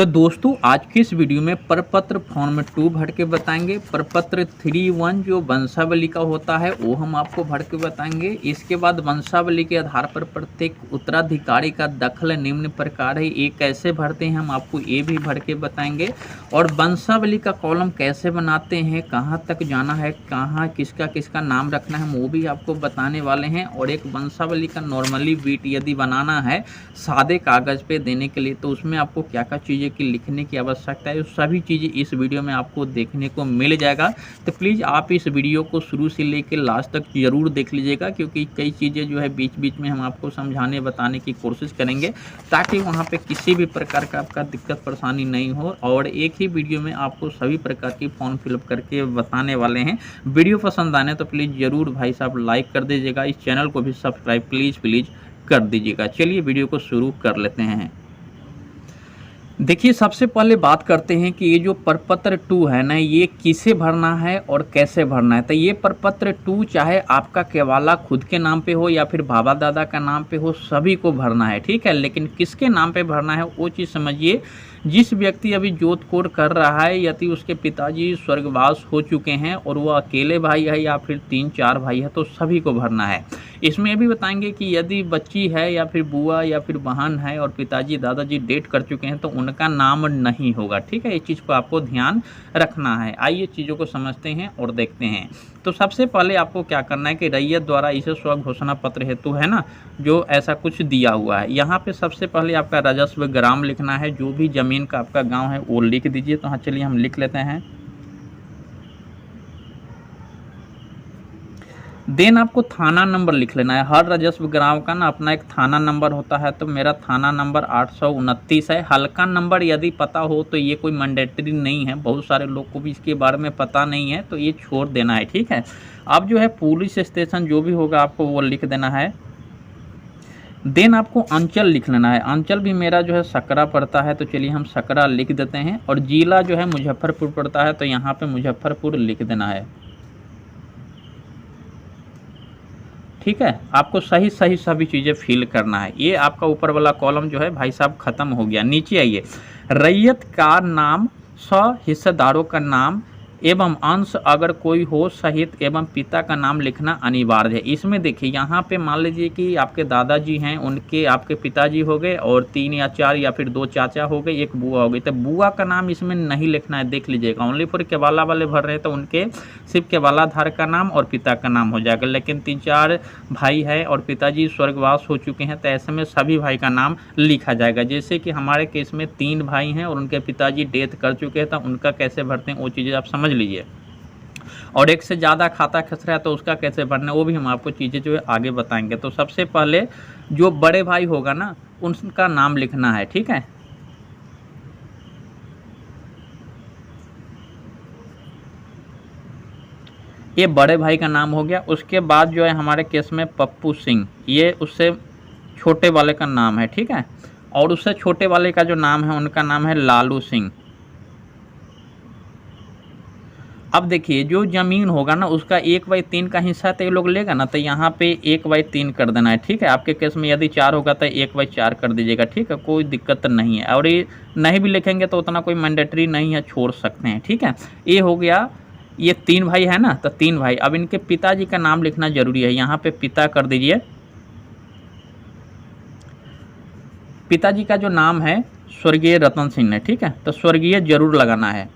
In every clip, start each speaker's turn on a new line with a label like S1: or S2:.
S1: तो दोस्तों आज की इस वीडियो में प्रपत्र फॉर्म 2 भर के बताएंगे। प्रपत्र 3(1) जो वंशावली का होता है वो हम आपको भर के बताएंगे। इसके बाद वंशावली के आधार पर प्रत्येक उत्तराधिकारी का दखल निम्न प्रकार है, ये कैसे भरते हैं हम आपको ये भी भर के बताएंगे। और वंशावली का कॉलम कैसे बनाते हैं, कहाँ तक जाना है, कहाँ किसका किसका नाम रखना है, वो भी आपको बताने वाले हैं। और एक वंशावली का नॉर्मली बीट यदि बनाना है सादे कागज़ पे देने के लिए, तो उसमें आपको क्या क्या चीज़ें की लिखने की आवश्यकता है, सभी चीज़ें इस वीडियो में आपको देखने को मिल जाएगा। तो प्लीज़ आप इस वीडियो को शुरू से लेकर लास्ट तक ज़रूर देख लीजिएगा, क्योंकि कई चीज़ें जो है बीच बीच में हम आपको समझाने बताने की कोशिश करेंगे, ताकि वहाँ पे किसी भी प्रकार का आपका दिक्कत परेशानी नहीं हो। और एक ही वीडियो में आपको सभी प्रकार की फॉर्म फिलअप करके बताने वाले हैं। वीडियो पसंद आने तो प्लीज़ ज़रूर भाई साहब लाइक कर दीजिएगा, इस चैनल को भी सब्सक्राइब प्लीज़ कर दीजिएगा। चलिए वीडियो को शुरू कर लेते हैं। देखिए सबसे पहले बात करते हैं कि ये जो प्रपत्र 2 है ना, ये किसे भरना है और कैसे भरना है। तो ये प्रपत्र 2 चाहे आपका केवाला खुद के नाम पे हो या फिर बाबा दादा का नाम पे हो, सभी को भरना है, ठीक है। लेकिन किसके नाम पे भरना है वो चीज़ समझिए। जिस व्यक्ति अभी जोतकोड़ कर रहा है, यदि उसके पिताजी स्वर्गवास हो चुके हैं और वो अकेले भाई है या फिर 3-4 भाई है, तो सभी को भरना है। इसमें भी बताएंगे कि यदि बच्ची है या फिर बुआ या फिर बहन है और पिताजी दादाजी डेथ कर चुके हैं, तो उनका नाम नहीं होगा, ठीक है। इस चीज़ को आपको ध्यान रखना है। आइए चीज़ों को समझते हैं और देखते हैं। तो सबसे पहले आपको क्या करना है कि रैयत द्वारा इसे स्व घोषणा पत्र हेतु है ना, जो ऐसा कुछ दिया हुआ है, यहाँ पे सबसे पहले आपका राजस्व ग्राम लिखना है। जो भी जमीन का आपका गांव है वो लिख दीजिए। तो हाँ चलिए हम लिख लेते हैं। देन आपको थाना नंबर लिख लेना है। हर राजस्व ग्राम का ना अपना एक थाना नंबर होता है, तो मेरा थाना नंबर 829 है। हल्का नंबर यदि पता हो तो ये कोई मैंडेटरी नहीं है, बहुत सारे लोग को भी इसके बारे में पता नहीं है, तो ये छोड़ देना है, ठीक है। अब जो है पुलिस स्टेशन जो भी होगा आपको वो लिख देना है। देन आपको अंचल लिख लेना है। अंचल भी मेरा जो है सकरा पड़ता है, तो चलिए हम सकरा लिख देते हैं। और जिला जो है मुजफ्फरपुर पड़ता है, तो यहाँ पे मुजफ्फरपुर लिख देना है, ठीक है। आपको सही सभी चीज़ें फिल करना है। ये आपका ऊपर वाला कॉलम जो है भाई साहब खत्म हो गया। नीचे आइए, रैयत का नाम, हिस्सेदारों का नाम एवं अंश अगर कोई हो सहित एवं पिता का नाम लिखना अनिवार्य है। इसमें देखिए यहाँ पे मान लीजिए कि आपके दादाजी हैं, उनके आपके पिताजी हो गए और 3 या 4 या फिर 2 चाचा हो गए, एक बुआ हो गई, तो बुआ का नाम इसमें नहीं लिखना है, देख लीजिएगा। ओनली फॉर केवाला वाले भर रहे हैं तो उनके सिर्फ केवालाधार का नाम और पिता का नाम हो जाएगा। लेकिन 3-4 भाई है और पिताजी स्वर्गवास हो चुके हैं, तो ऐसे में सभी भाई का नाम लिखा जाएगा। जैसे कि हमारे केस में 3 भाई हैं और उनके पिताजी डेथ कर चुके हैं, तो उनका कैसे भरते हैं वो चीज़ें आप समझ लीजिए। और एक से ज़्यादा खाता खसरा है तो उसका कैसे भरना है वो भी हम आपको चीज़ें जो है आगे बताएंगे। तो सबसे पहले जो बड़े भाई होगा ना उनका नाम लिखना है, ठीक है। ये बड़े भाई का नाम हो गया। उसके बाद जो है हमारे केस में पप्पू सिंह, ये उससे छोटे वाले का नाम है, ठीक है। और उससे छोटे वाले का जो नाम है उनका नाम है लालू सिंह। अब देखिए जो ज़मीन होगा ना उसका 1/3 का हिस्सा तो ये लोग लेगा ना, तो यहाँ पे 1/3 कर देना है, ठीक है। आपके केस में यदि 4 होगा तो 1/4 कर दीजिएगा, ठीक है, कोई दिक्कत नहीं है। और ये नहीं भी लिखेंगे तो उतना कोई मैंडेटरी नहीं है, छोड़ सकते हैं, ठीक है। ये हो गया, ये 3 भाई है ना, तो 3 भाई। अब इनके पिताजी का नाम लिखना जरूरी है, यहाँ पे पिता कर दीजिए। पिताजी का जो नाम है स्वर्गीय रतन सिंह है, ठीक है, तो स्वर्गीय जरूर लगाना है।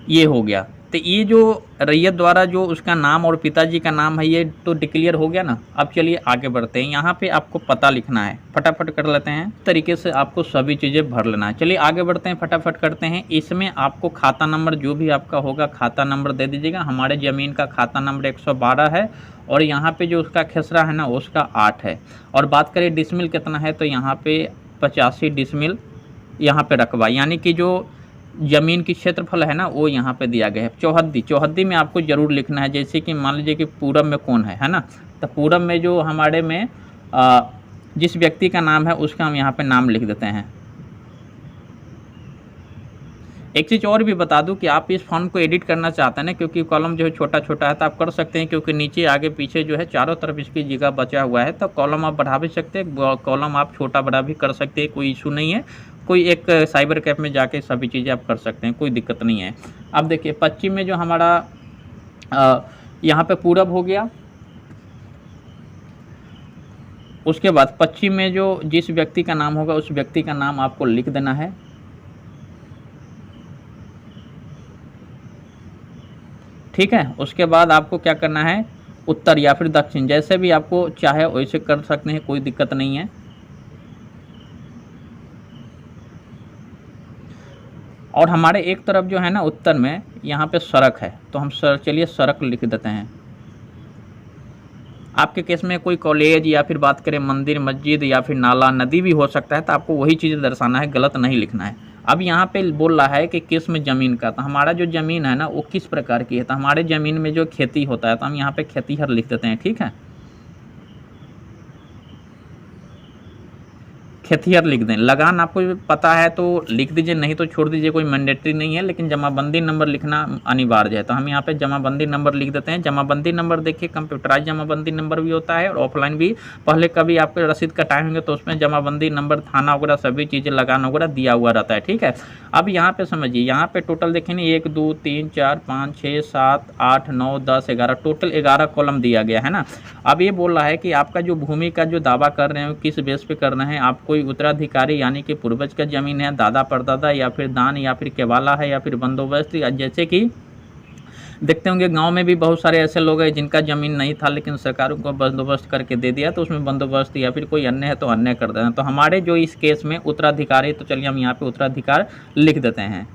S1: ये हो गया। तो ये जो रैयत द्वारा जो उसका नाम और पिताजी का नाम है ये तो डिक्लेयर हो गया ना। अब चलिए आगे बढ़ते हैं। यहाँ पे आपको पता लिखना है, फटाफट कर लेते हैं। तरीके से आपको सभी चीज़ें भर लेना है। चलिए आगे बढ़ते हैं, फटाफट करते हैं। इसमें आपको खाता नंबर जो भी आपका होगा खाता नंबर दे दीजिएगा। हमारे ज़मीन का खाता नंबर 112 है और यहाँ पर जो उसका खेसरा है ना उसका 8 है। और बात करें डिसमिल कितना है, तो यहाँ पर 85 डिसमिल यहाँ पर रकबा, यानी कि जो ज़मीन की क्षेत्रफल है ना वो यहाँ पे दिया गया है। चौहद्दी में आपको ज़रूर लिखना है। जैसे कि मान लीजिए कि पूरब में कौन है ना, तो पूरब में जो हमारे में जिस व्यक्ति का नाम है उसका हम यहाँ पे नाम लिख देते हैं। एक चीज़ और भी बता दूं कि आप इस फॉर्म को एडिट करना चाहते हैं ना, क्योंकि कॉलम जो है छोटा छोटा है तो आप कर सकते हैं, क्योंकि नीचे आगे पीछे जो है चारों तरफ इसकी जगह बचा हुआ है, तो कॉलम आप बढ़ा भी सकते हैं, कॉलम आप छोटा बड़ा भी कर सकते हैं, कोई इशू नहीं है। कोई एक साइबर कैफ़े में जाके सभी चीज़ें आप कर सकते हैं, कोई दिक्कत नहीं है। अब देखिए पश्चिम में जो हमारा यहाँ पे पूरब हो गया, उसके बाद पश्चिम में जो जिस व्यक्ति का नाम होगा उस व्यक्ति का नाम आपको लिख देना है। ठीक है, उसके बाद आपको क्या करना है, उत्तर या फिर दक्षिण, जैसे भी आपको चाहे वैसे कर सकते हैं, कोई दिक्कत नहीं है। और हमारे एक तरफ जो है ना उत्तर में यहाँ पे सड़क है, तो हम चलिए सड़क लिख देते हैं। आपके केस में कोई कॉलेज या फिर बात करें मंदिर मस्जिद या फिर नाला नदी भी हो सकता है, तो आपको वही चीज़ दर्शाना है, गलत नहीं लिखना है। अब यहाँ पे बोल रहा है कि किस्म ज़मीन का, तो हमारा जो ज़मीन है ना वो किस प्रकार की है, तो हमारे ज़मीन में जो खेती होता है तो हम यहाँ पे खेतीहर लिख देते हैं। ठीक है, खेतिहर लिख दें। लगान आपको पता है तो लिख दीजिए, नहीं तो छोड़ दीजिए, कोई मैंडेटरी नहीं है, लेकिन जमाबंदी नंबर लिखना अनिवार्य है, तो हम यहाँ पे जमाबंदी नंबर लिख देते हैं। जमाबंदी नंबर देखिए कंप्यूटराइज जमाबंदी नंबर भी होता है और ऑफलाइन भी। पहले कभी आपके रसीद कटाएंगे तो उसमें जमाबंदी नंबर थाना वगैरह सभी चीज़ें लगान वगैरह दिया हुआ रहता है। ठीक है, अब यहाँ पे समझिए, यहाँ पे टोटल देखेंगे 1 2 3 4 5 6 7 8 9 10 11, टोटल 11 कॉलम दिया गया है ना। अब ये बोल रहा है कि आपका जो भूमि का जो दावा कर रहे हैं किस बेस पे कर रहे हैं, आप कोई उत्तराधिकारी यानी कि पूर्वज का जमीन है, दादा परदादा या फिर दान या फिर केवाला है या फिर बंदोबस्त, या जैसे कि देखते होंगे गांव में भी बहुत सारे ऐसे लोग हैं जिनका ज़मीन नहीं था लेकिन सरकार को बंदोबस्त करके दे दिया, तो उसमें बंदोबस्त या फिर कोई अन्य है तो अन्य कर देना। तो हमारे जो इस केस में उत्तराधिकारी, तो चलिए हम यहाँ पे उत्तराधिकार लिख देते हैं।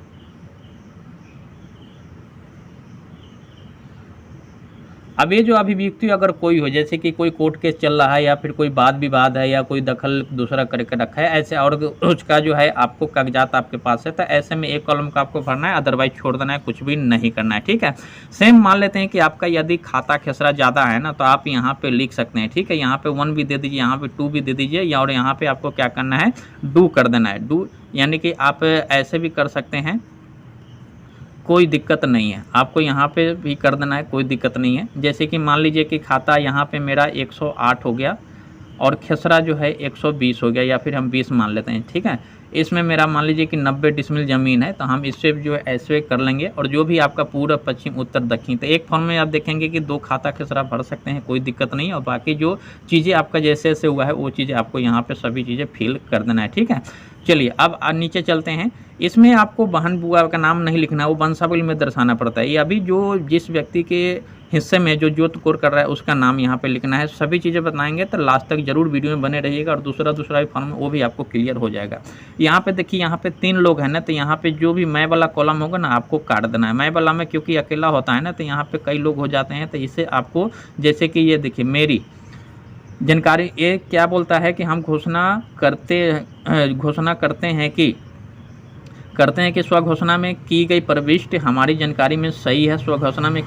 S1: अब ये जो अभिव्यक्ति अगर कोई हो, जैसे कि कोई कोर्ट केस चल रहा है या फिर कोई वाद विवाद है या कोई दखल दूसरा करके रखा है ऐसे, और उसका जो है आपको कागजात आपके पास है, तो ऐसे में एक कॉलम का आपको भरना है, अदरवाइज छोड़ देना है, कुछ भी नहीं करना है। ठीक है, सेम मान लेते हैं कि आपका यदि खाता खेसरा ज़्यादा है ना तो आप यहाँ पे लिख सकते हैं। ठीक है, यहाँ पे 1 भी दे दीजिए, यहाँ पे 2 भी दे दीजिए, या और यहाँ पे आपको क्या करना है, डू कर देना है। डू यानी कि आप ऐसे भी कर सकते हैं, कोई दिक्कत नहीं है, आपको यहाँ पे भी कर देना है, कोई दिक्कत नहीं है। जैसे कि मान लीजिए कि खाता यहाँ पे मेरा 108 हो गया और खेसरा जो है 120 हो गया, या फिर हम 20 मान लेते हैं। ठीक है, इसमें मेरा मान लीजिए कि 90 डिसमिल ज़मीन है, तो हम इससे जो है ऐसे कर लेंगे। और जो भी आपका पूरा पश्चिम उत्तर दक्षिण, तो एक फॉर्म में आप देखेंगे कि 2 खाता खेसरा भर सकते हैं, कोई दिक्कत नहीं है। और बाकी जो चीज़ें आपका जैसे जैसे हुआ है वो चीज़ें आपको यहाँ पे सभी चीज़ें फिल कर देना है। ठीक है, चलिए अब नीचे चलते हैं। इसमें आपको बहन बुआ का नाम नहीं लिखना, वो वंशावली में दर्शाना पड़ता है। ये अभी जो जिस व्यक्ति के हिस्से में जो जोत कोर कर रहा है उसका नाम यहाँ पे लिखना है। सभी चीज़ें बताएंगे तो लास्ट तक जरूर वीडियो में बने रहिएगा, और दूसरा भी फॉर्म वो भी आपको क्लियर हो जाएगा। यहाँ पे देखिए, यहाँ पे 3 लोग हैं ना, तो यहाँ पे जो भी मैं वाला कॉलम होगा ना आपको काट देना है। मैं वाला में क्योंकि अकेला होता है ना, तो यहाँ पे कई लोग हो जाते हैं, तो इसे आपको, जैसे कि ये देखिए मेरी जानकारी, ये क्या बोलता है कि हम घोषणा करते हैं कि स्वघोषणा में की गई प्रविष्टि हमारी जानकारी में सही है। स्वघोषणा में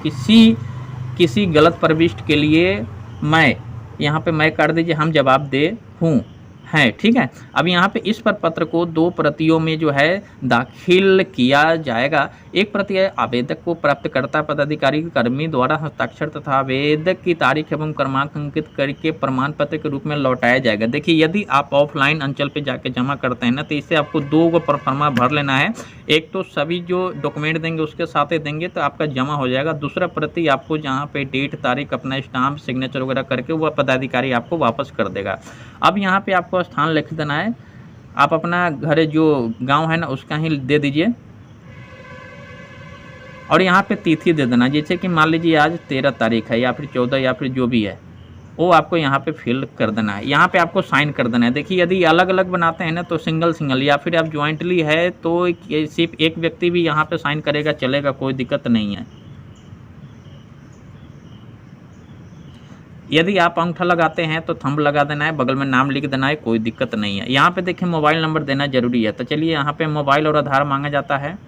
S1: किसी गलत प्रविष्टि के लिए मैं, यहाँ पे मैं काट दीजिए, हम जवाब दे हूँ है। ठीक है, अब यहाँ पे इस प्रपत्र को 2 प्रतियों में जो है दाखिल किया जाएगा। एक प्रति आवेदक को प्राप्तकर्ता पदाधिकारी कर्मी द्वारा हस्ताक्षर तथा आवेदक की तारीख एवं क्रमांक अंकित करके प्रमाण पत्र के रूप में लौटाया जाएगा। देखिए, यदि आप ऑफलाइन अंचल पे जाके जमा करते हैं ना, तो इससे आपको 2 प्रोफार्मा भर लेना है। एक तो सभी जो डॉक्यूमेंट देंगे उसके साथ ही देंगे तो आपका जमा हो जाएगा। दूसरा प्रति आपको जहाँ पे डेट तारीख अपना स्टाम्प सिग्नेचर वगैरह करके वह पदाधिकारी आपको वापस कर देगा। अब यहाँ पे आपको स्थान लिख देना है, आप अपना घर जो गांव है ना उसका ही दे दीजिए, और यहाँ पे तिथि दे देना। जैसे कि मान लीजिए आज 13 तारीख है या फिर 14 या फिर जो भी है वो आपको यहाँ पे फिल कर देना है। यहाँ पे आपको साइन कर देना है। देखिए, यदि अलग अलग बनाते हैं ना तो सिंगल या फिर आप ज्वाइंटली है तो सिर्फ एक व्यक्ति भी यहाँ पे साइन करेगा, चलेगा, कोई दिक्कत नहीं है। यदि आप अंगूठा लगाते हैं तो थंब लगा देना है, बगल में नाम लिख देना है, कोई दिक्कत नहीं है। यहाँ पे देखिए मोबाइल नंबर देना जरूरी है, तो चलिए यहाँ पे मोबाइल और आधार मांगा जाता है,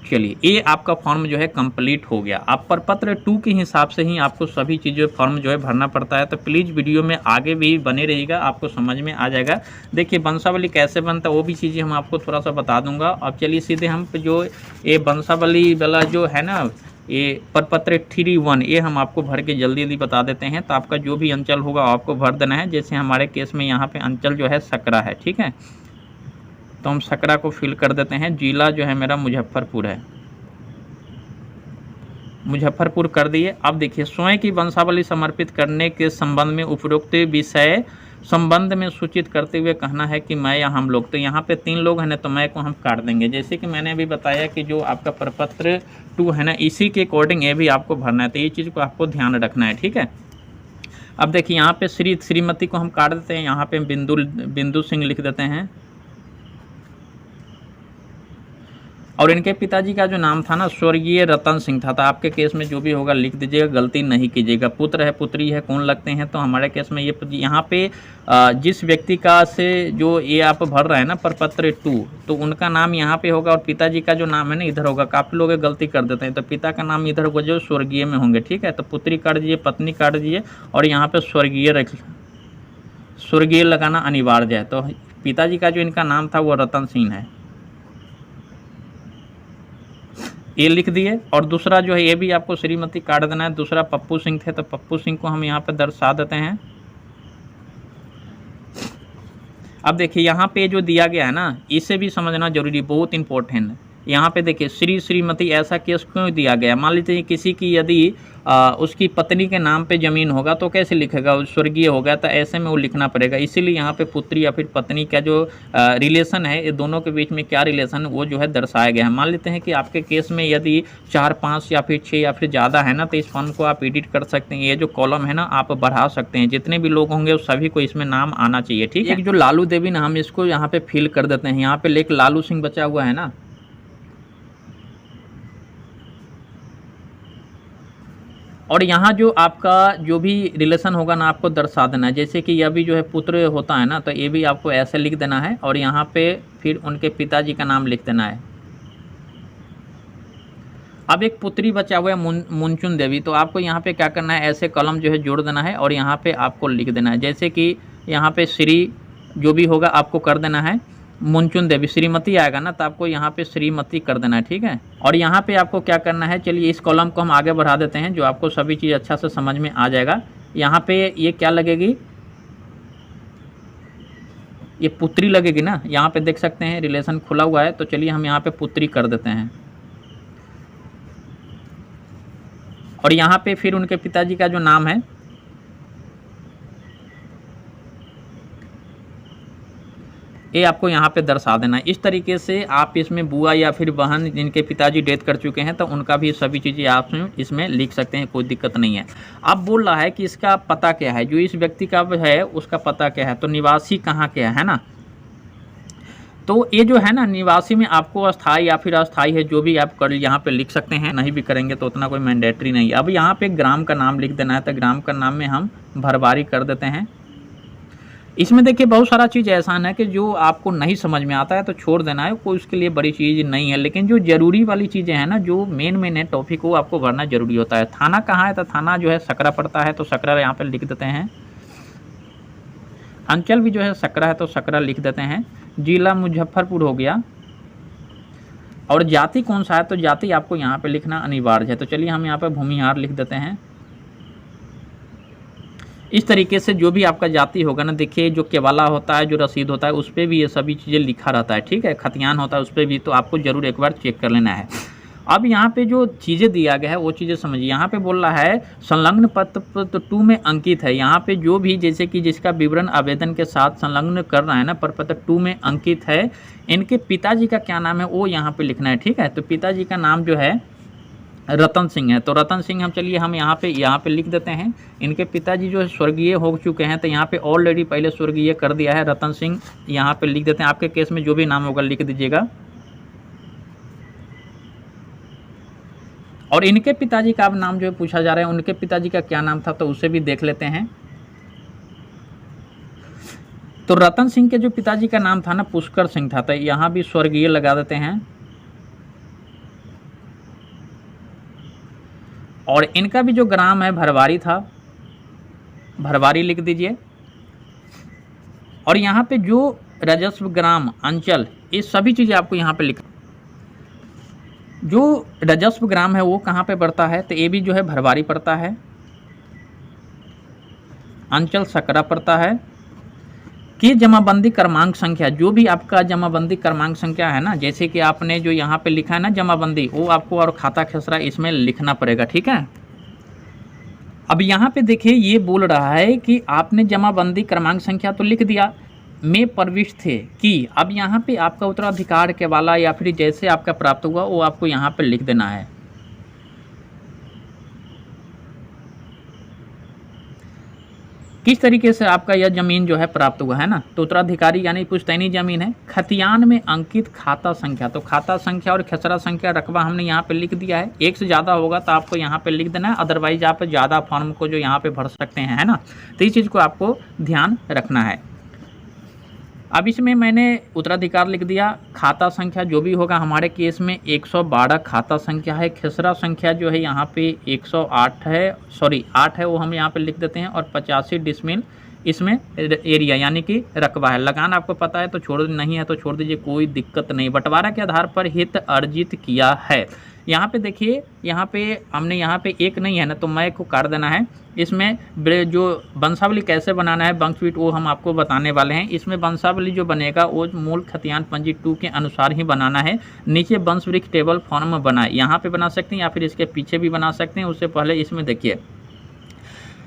S1: चलिए, ये आपका फॉर्म जो है कंप्लीट हो गया। अब प्रपत्र 2 के हिसाब से ही आपको सभी चीज़ें फॉर्म जो है भरना पड़ता है, तो प्लीज़ वीडियो में आगे भी बने रहिएगा, आपको समझ में आ जाएगा। देखिए वंशावली कैसे बनता है वो भी चीज़ें हम आपको थोड़ा सा बता दूंगा। अब चलिए सीधे हम जो ये वंशावली वाला जो है ना, ये प्रपत्र 3(1) ये हम आपको भर के जल्दी जल्दी बता देते हैं। तो आपका जो भी अंचल होगा आपको भर देना है। जैसे हमारे केस में यहाँ पे अंचल जो है सकरा है, ठीक है, तो हम सकरा को फिल कर देते हैं। जिला जो है मेरा मुजफ्फरपुर है, मुजफ्फरपुर कर दिए। अब देखिए, स्वयं की वंशावली समर्पित करने के संबंध में उपरोक्त विषय संबंध में सूचित करते हुए कहना है कि मैं या हम लोग। तो यहाँ पे 3 लोग हैं ना, तो मैं को हम काट देंगे। जैसे कि मैंने अभी बताया कि जो आपका प्रपत्र 2 है ना, इसी के अकॉर्डिंग ये भी आपको भरना है। तो ये चीज़ को आपको ध्यान रखना है, ठीक है। अब देखिए यहाँ पे श्रीमती को हम काट देते हैं, यहाँ पे बिंदु सिंह लिख देते हैं। और इनके पिताजी का जो नाम था ना, स्वर्गीय रतन सिंह था। तो आपके केस में जो भी होगा लिख दीजिएगा, गलती नहीं कीजिएगा। पुत्र है पुत्री है कौन लगते हैं, तो हमारे केस में ये यहाँ पे जिस व्यक्ति का से जो ये आप भर रहे हैं ना प्रपत्र 2, तो उनका नाम यहाँ पे होगा और पिताजी का जो नाम है ना इधर होगा। काफ़ी लोग गलती कर देते हैं, तो पिता का नाम इधर होगा जो स्वर्गीय में होंगे, ठीक है। तो पुत्री काट दीजिए, पत्नी काट दीजिए और यहाँ पे स्वर्गीय लगाना अनिवार्य है। तो पिताजी का जो इनका नाम था वो रतन सिंह है, ये लिख दिए। और दूसरा जो है ये भी आपको श्रीमती काट देना है। दूसरा पप्पू सिंह थे, तो पप्पू सिंह को हम यहाँ पे दर्शा देते हैं। अब देखिए यहाँ पे जो दिया गया है ना, इसे भी समझना जरूरी, बहुत इंपॉर्टेंट है। यहाँ पे देखिए श्रीमती, ऐसा केस क्यों दिया गया। मान लीजिए किसी की यदि उसकी पत्नी के नाम पे ज़मीन होगा तो कैसे लिखेगा, स्वर्गीय होगा, तो ऐसे में वो लिखना पड़ेगा। इसीलिए यहाँ पे पुत्री या फिर पत्नी का जो रिलेशन है, ये दोनों के बीच में क्या रिलेशन है वो जो है दर्शाया गया है। मान लेते हैं कि आपके केस में यदि 4, 5 या फिर 6 या फिर ज़्यादा है ना, तो इस फॉर्म को आप एडिट कर सकते हैं। ये जो कॉलम है ना आप बढ़ा सकते हैं, जितने भी लोग होंगे सभी को इसमें नाम आना चाहिए, ठीक है। एक जो लालू देवी ना, हम इसको यहाँ पे फिल कर देते हैं। यहाँ पे एक लालू सिंह बचा हुआ है ना, और यहाँ जो आपका जो भी रिलेशन होगा ना आपको दर्शा देना है। जैसे कि यह भी जो है पुत्र होता है ना, तो ये भी आपको ऐसे लिख देना है और यहाँ पे फिर उनके पिताजी का नाम लिख देना है। अब एक पुत्री बचा हुआ है मुनचुन देवी, तो आपको यहाँ पे क्या करना है, ऐसे कलम जो है जोड़ देना है और यहाँ पे आपको लिख देना है। जैसे कि यहाँ पे श्री जो भी होगा आपको कर देना है मुनचुन देवी। श्रीमती आएगा ना, तो आपको यहाँ पे श्रीमती कर देना है, ठीक है। और यहाँ पे आपको क्या करना है, चलिए इस कॉलम को हम आगे बढ़ा देते हैं, जो आपको सभी चीज़ अच्छा से समझ में आ जाएगा। यहाँ पे ये क्या लगेगी, ये पुत्री लगेगी ना। यहाँ पे देख सकते हैं रिलेशन खुला हुआ है, तो चलिए हम यहाँ पे पुत्री कर देते हैं। और यहाँ पे फिर उनके पिताजी का जो नाम है ये आपको यहाँ पे दर्शा देना है। इस तरीके से आप इसमें बुआ या फिर बहन जिनके पिताजी डेथ कर चुके हैं तो उनका भी सभी चीज़ें आप इसमें लिख सकते हैं, कोई दिक्कत नहीं है। अब बोल रहा है कि इसका पता क्या है, जो इस व्यक्ति का है उसका पता क्या है, तो निवासी कहाँ क्या है ना। तो ये जो है ना निवासी में आपको अस्थाई या फिर अस्थाई है जो भी आप कर यहाँ पे लिख सकते हैं, नहीं भी करेंगे तो उतना कोई मैंडेटरी नहीं है। अब यहाँ पे ग्राम का नाम लिख देना है, तो ग्राम का नाम में हम भरवारी कर देते हैं। इसमें देखिए बहुत सारा चीज़ ऐसा है कि जो आपको नहीं समझ में आता है तो छोड़ देना है, कोई उसके लिए बड़ी चीज़ नहीं है। लेकिन जो ज़रूरी वाली चीज़ें हैं ना, जो मेन है टॉपिक, वो आपको भरना जरूरी होता है। थाना कहाँ है, तो थाना जो है सकरा पड़ता है, तो सकरा यहाँ पर लिख देते हैं। अंचल भी जो है सकरा है, तो सकरा लिख देते हैं। जिला मुजफ्फरपुर हो गया। और जाति कौन सा है, तो जाति आपको यहाँ पे लिखना अनिवार्य है। तो चलिए हम यहाँ पे भूमिहार लिख देते हैं। इस तरीके से जो भी आपका जाति होगा ना, देखिए जो केवाला होता है, जो रसीद होता है, उस पर भी ये सभी चीज़ें लिखा रहता है, ठीक है। खतियान होता है उस पर भी, तो आपको ज़रूर एक बार चेक कर लेना है। अब यहाँ पे जो चीज़ें दिया गया है वो चीज़ें समझिए। यहाँ पे बोल रहा है संलग्न प्रपत्र 2 में अंकित है। यहाँ पे जो भी जैसे कि जिसका विवरण आवेदन के साथ संलग्न कर रहा है ना, प्रपत्र 2 में अंकित है, इनके पिताजी का क्या नाम है वो यहाँ पे लिखना है, ठीक है। तो पिताजी का नाम जो है रतन सिंह है, तो रतन सिंह हम चलिए हम यहाँ पे लिख देते हैं। इनके पिताजी जो है स्वर्गीय हो चुके हैं, तो यहाँ पे ऑलरेडी पहले स्वर्गीय कर दिया है, रतन सिंह यहाँ पे लिख देते हैं। आपके केस में जो भी नाम होगा लिख दीजिएगा। और इनके पिताजी का अब नाम जो है पूछा जा रहा है, उनके पिताजी का क्या नाम था, तो उसे भी देख लेते हैं। तो रतन सिंह के जो पिताजी का नाम था ना पुष्कर सिंह था, तो यहाँ भी स्वर्गीय लगा देते हैं। और इनका भी जो ग्राम है भरवारी था, भरवारी लिख दीजिए। और यहाँ पे जो राजस्व ग्राम अंचल, ये सभी चीज़ें आपको यहाँ पे लिख, जो राजस्व ग्राम है वो कहाँ पे पड़ता है, तो ये भी जो है भरवारी पड़ता है, अंचल सकरा पड़ता है। कि जमाबंदी क्रमांक संख्या, जो भी आपका जमाबंदी क्रमांक संख्या है ना, जैसे कि आपने जो यहाँ पे लिखा है ना जमाबंदी, वो आपको और खाता खसरा इसमें लिखना पड़ेगा, ठीक है। अब यहाँ पे देखिए ये बोल रहा है कि आपने जमाबंदी क्रमांक संख्या तो लिख दिया, में प्रविष्ट थे कि, अब यहाँ पे आपका उत्तराधिकार के वाला या फिर जैसे आपका प्राप्त हुआ वो आपको यहाँ पे लिख देना है। किस तरीके से आपका यह जमीन जो है प्राप्त हुआ है ना, तो उत्तराधिकारी यानी पुश्तैनी जमीन है। खतियान में अंकित खाता संख्या, तो खाता संख्या और खसरा संख्या रकबा हमने यहाँ पे लिख दिया है। एक से ज़्यादा होगा तो आपको यहाँ पे लिख देना है, अदरवाइज आप ज़्यादा फॉर्म को जो यहाँ पे भर सकते हैं, है ना। तो इस चीज़ को आपको ध्यान रखना है। अब इसमें मैंने उत्तराधिकार लिख दिया, खाता संख्या जो भी होगा हमारे केस में 112 खाता संख्या है। खसरा संख्या जो है यहाँ पे 108 है, सॉरी 8 है, वो हम यहाँ पे लिख देते हैं। और 85 डिसमिल इसमें एरिया यानी कि रकबा है। लगान आपको पता है तो छोड़, नहीं है तो छोड़ दीजिए, कोई दिक्कत नहीं। बंटवारा के आधार पर हित अर्जित किया है। यहाँ पे देखिए, यहाँ पे हमने यहाँ पे एक नहीं है ना, तो मैं को कर देना है। इसमें जो वंशावली कैसे बनाना है वंशवीट वो हम आपको बताने वाले हैं। इसमें वंशावली जो बनेगा वो मूल खतियान पंजी 2 के अनुसार ही बनाना है। नीचे वंश वृक्ष टेबल फॉर्म में बनाए, यहाँ पे बना सकते हैं या फिर इसके पीछे भी बना सकते हैं। उससे पहले इसमें देखिए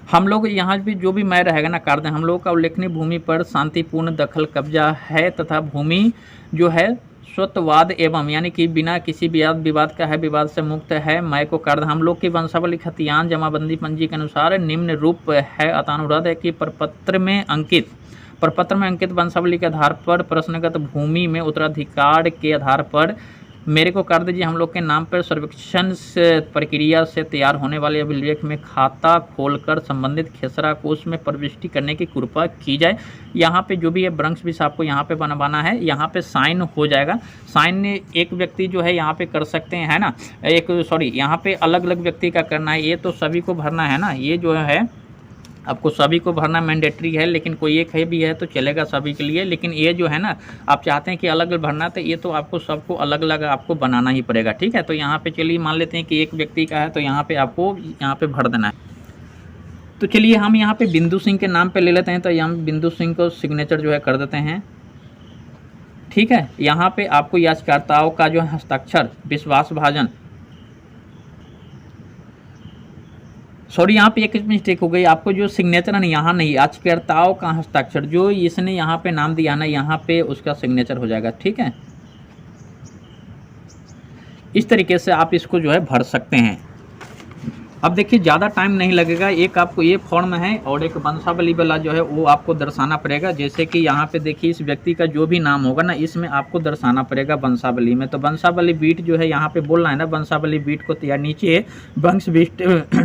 S1: हम लोग यहाँ भी जो भी मैं रहेगा ना कर दें, हम लोग का उल्लेखनीय भूमि पर शांतिपूर्ण दखल कब्जा है तथा भूमि जो है स्वत्ववाद एवं यानी कि बिना किसी विवाद का है, विवाद से मुक्त है। मैं को कर हम लोग की वंशावली खतियान जमाबंदी पंजी के अनुसार निम्न रूप है। अतानुरोध है कि प्रपत्र में अंकित वंशावली के आधार पर प्रश्नगत भूमि में उत्तराधिकार के आधार पर मेरे को कर दीजिए हम लोग के नाम पर सर्वेक्षण से प्रक्रिया से तैयार होने वाले अभिलेख में खाता खोलकर संबंधित खेसरा कोष में प्रविष्टि करने की कृपा की जाए। यहाँ पे जो भी है ब्रंश भी आपको यहाँ पे बनवाना है, यहाँ पे साइन हो जाएगा। साइन एक व्यक्ति जो है यहाँ पे कर सकते हैं, है ना, यहाँ पे अलग अलग व्यक्ति का करना है। ये तो सभी को भरना है ना, ये जो है आपको सभी को भरना मैंडेटरी है, लेकिन कोई एक है भी है तो चलेगा सभी के लिए। लेकिन ये जो है ना, आप चाहते हैं कि अलग अलग भरना, तो ये तो आपको सबको अलग अलग आपको बनाना ही पड़ेगा, ठीक है। तो यहाँ पे चलिए मान लेते हैं कि एक व्यक्ति का है, तो यहाँ पे आपको यहाँ पे भर देना है। तो चलिए हम यहाँ पे बिंदु सिंह के नाम पे ले लेते हैं, तो हम बिंदु सिंह को सिग्नेचर जो है कर देते हैं, ठीक है। यहाँ पे आपको याचिकाकर्ताओं का जो हस्ताक्षर विश्वास भाजन, सॉरी यहाँ पे एक मिस्टेक हो गई, आपको जो सिग्नेचर है ना यहाँ नहीं, याचिकाकर्ताओं का हस्ताक्षर जो इसने यहाँ पे नाम दिया ना, यहाँ पे उसका सिग्नेचर हो जाएगा, ठीक है। इस तरीके से आप इसको जो है भर सकते हैं। अब देखिए ज़्यादा टाइम नहीं लगेगा, एक आपको ये फॉर्म है और एक वंशावली वाला जो है वो आपको दर्शाना पड़ेगा। जैसे कि यहाँ पे देखिए इस व्यक्ति का जो भी नाम होगा ना, इसमें आपको दर्शाना पड़ेगा वंशावली में। तो वंशावली बीट जो है यहाँ पे बोलना है ना, वंशावली बीट को तैयार, नीचे वंश बीट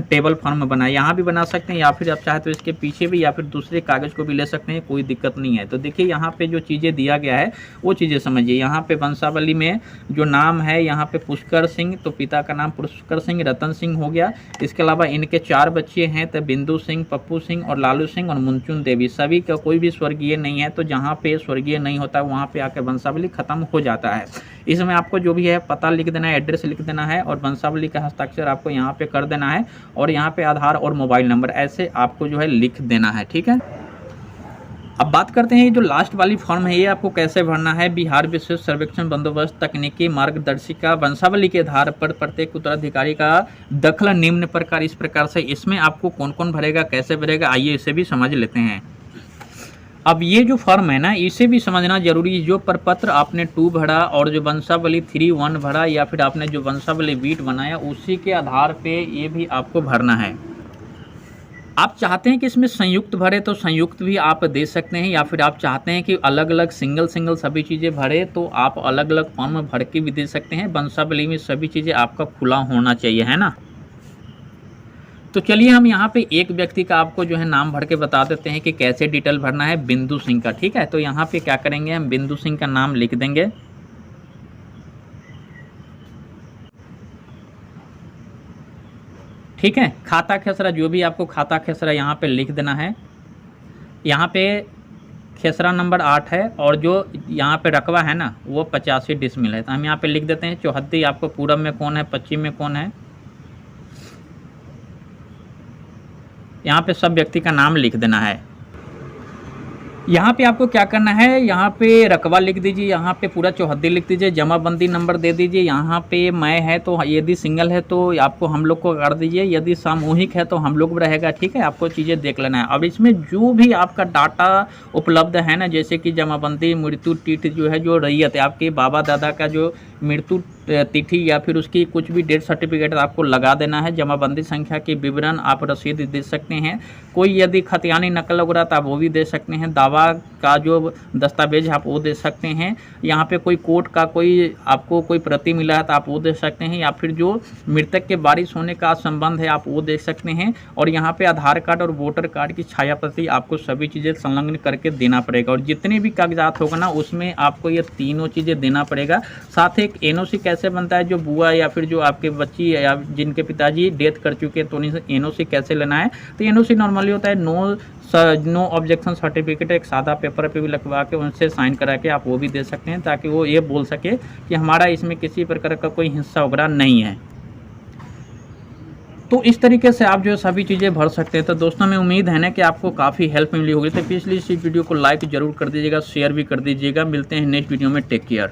S1: टेबल फॉर्म में बनाए, यहाँ भी बना सकते हैं या फिर आप चाहे तो इसके पीछे भी या फिर दूसरे कागज़ को भी ले सकते हैं, कोई दिक्कत नहीं है। तो देखिए यहाँ पे जो चीज़ें दिया गया है वो चीज़ें समझिए। यहाँ पे वंशावली में जो नाम है यहाँ पे पुष्कर सिंह, तो पिता का नाम पुष्कर सिंह, रतन सिंह हो गया। इसके अलावा इनके 4 बच्चे हैं, तो बिंदु सिंह, पप्पू सिंह और लालू सिंह और मुनचुन देवी। सभी का कोई भी स्वर्गीय नहीं है, तो जहाँ पे स्वर्गीय नहीं होता वहाँ पे आकर वंशावली खत्म हो जाता है। इसमें आपको जो भी है पता लिख देना है, एड्रेस लिख देना है और वंशावली का हस्ताक्षर आपको यहाँ पे कर देना है और यहाँ पे आधार और मोबाइल नंबर ऐसे आपको जो है लिख देना है, ठीक है। अब बात करते हैं जो लास्ट वाली फॉर्म है, ये आपको कैसे भरना है। बिहार विशेष सर्वेक्षण बंदोबस्त तकनीकी मार्गदर्शिका वंशावली के आधार पर प्रत्येक उत्तराधिकारी का दखल निम्न प्रकार, इस प्रकार से। इसमें आपको कौन कौन भरेगा, कैसे भरेगा, आइए इसे भी समझ लेते हैं। अब ये जो फॉर्म है ना, इसे भी समझना जरूरी है। जो प्रपत्र आपने 2 भरा और जो वंशावली 3-1 भरा या फिर आपने जो वंशावली बीट बनाया, उसी के आधार पे ये भी आपको भरना है। आप चाहते हैं कि इसमें संयुक्त भरे तो संयुक्त भी आप दे सकते हैं, या फिर आप चाहते हैं कि अलग अलग सिंगल सभी चीज़ें भरे तो आप अलग अलग फॉर्म में भर के भी दे सकते हैं। वंशावली में सभी चीज़ें आपका खुला होना चाहिए, है ना। तो चलिए हम यहाँ पे एक व्यक्ति का आपको जो है नाम भर के बता देते हैं कि कैसे डिटेल भरना है। बिंदु सिंह का, ठीक है। तो यहाँ पे क्या करेंगे, हम बिंदु सिंह का नाम लिख देंगे। ठीक है। खाता खेसरा, जो भी आपको खाता खेसरा यहाँ पे लिख देना है। यहाँ पे खेसरा नंबर 8 है और जो यहाँ पे रकबा है ना वो 85 डिसमिल है। तो हम यहाँ पे लिख देते हैं चौहद्दी। आपको पूरब में कौन है, पश्चिम में कौन है, यहाँ पे सब व्यक्ति का नाम लिख देना है। यहाँ पे आपको क्या करना है, यहाँ पे रकबा लिख दीजिए, यहाँ पे पूरा चौहद्दी लिख दीजिए, जमाबंदी नंबर दे दीजिए। यहाँ पे मैं है तो यदि सिंगल है तो आपको हम लोग को कर दीजिए, यदि सामूहिक है तो हम लोग रहेगा। ठीक है, आपको चीज़ें देख लेना है। अब इसमें जो भी आपका डाटा उपलब्ध है ना, जैसे कि जमाबंदी, मृत्यु तिथि जो है, जो रैयत है, आपके बाबा दादा का जो मृत्यु तिथि या फिर उसकी कुछ भी डेथ सर्टिफिकेट आपको लगा देना है। जमाबंदी संख्या के विवरण आप रसीद दे सकते हैं। कोई यदि खतियानी नकल वगैरह तो आप वो भी दे सकते हैं। दावा का जो दस्तावेज आप वो दे सकते हैं। यहाँ पे कोई कोर्ट का कोई आपको कोई प्रति मिला है तो आप वो दे सकते हैं, या फिर जो मृतक के वारिस होने का संबंध है आप वो दे सकते हैं। और यहाँ पे आधार कार्ड और वोटर कार्ड की छाया प्रति आपको सभी चीज़ें संलग्न करके देना पड़ेगा। और जितने भी कागजात होगा ना उसमें आपको ये तीनों चीज़ें देना पड़ेगा। साथ ही एक एनओसी कैसे बनता है, जो बुआ या फिर जो आपके बच्ची या जिनके पिताजी डेथ कर चुके हैं तो उन्हें एनओसी कैसे लेना है। तो एनओसी नॉर्मली होता है नो ऑब्जेक्शन सर्टिफिकेट, एक सादा पेपर पे भी लगवा के उनसे साइन करा के आप वो भी दे सकते हैं, ताकि वो ये बोल सके कि हमारा इसमें किसी प्रकार का कोई हिस्सा वगैरह नहीं है। तो इस तरीके से आप जो सभी चीज़ें भर सकते हैं। तो दोस्तों, मैं उम्मीद है ना कि आपको काफ़ी हेल्प मिली होगी। तो प्लीज़ इस वीडियो को लाइक जरूर कर दीजिएगा, शेयर भी कर दीजिएगा। मिलते हैं नेक्स्ट वीडियो में। Take care.